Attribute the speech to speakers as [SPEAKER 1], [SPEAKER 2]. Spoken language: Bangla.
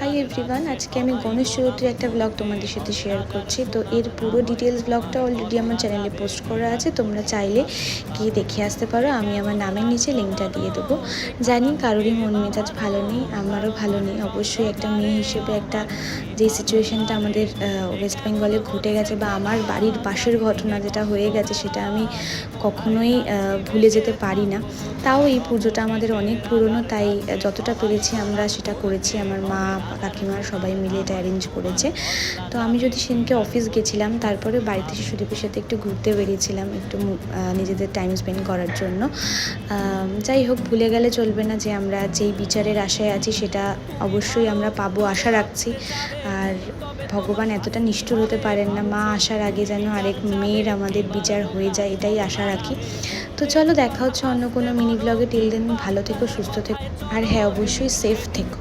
[SPEAKER 1] হাই এভরিওয়ান, আজকে আমি গণেশ চতুর্থীর একটা ব্লগ তোমাদের সাথে শেয়ার করছি। তো এর পুরো ডিটেলস ব্লগটা অলরেডি আমার চ্যানেলে পোস্ট করা আছে, তোমরা চাইলে গিয়ে দেখে আসতে পারো। আমি আমার নামের নিচে লিঙ্কটা দিয়ে দেবো। জানি কারোরই মন মেজাজ ভালো নেই, আমারও ভালো নেই। অবশ্যই একটা মেয়ে হিসেবে একটা যে সিচুয়েশানটা আমাদের ওয়েস্ট বেঙ্গলে ঘটে গেছে, বা আমার বাড়ির পাশের ঘটনা যেটা হয়ে গেছে, সেটা আমি কখনোই ভুলে যেতে পারি না। তাও এই পুজোটা আমাদের অনেক পুরনো, তাই যতটা পেরেছি আমরা সেটা করেছি। আমার মা কাকিমার সবাই মিলে এটা অ্যারেঞ্জ করেছে। তো আমি যদি সেদিনকে অফিস গেছিলাম, তারপরে বাড়িতে সুদীপের সাথে একটু ঘুরতে বেরিয়েছিলাম, একটু নিজেদের টাইম স্পেন্ড করার জন্য। যাই হোক, ভুলে গেলে চলবে না যে আমরা যেই বিচারের আশায় আছি সেটা অবশ্যই আমরা পাবো, আশা রাখছি। আর ভগবান এতটা নিষ্ঠুর হতে পারেন না, মা আসার আগে যেন আরেক মেয়ের আমাদের বিচার হয়ে যায়, এটাই আশা রাখি। তো চলো, দেখা হচ্ছে অন্য কোনো মিনি ব্লগে। টিল দেন ভালো থেকো, সুস্থ থেকো, আর হ্যাঁ, অবশ্যই সেফ থেকো।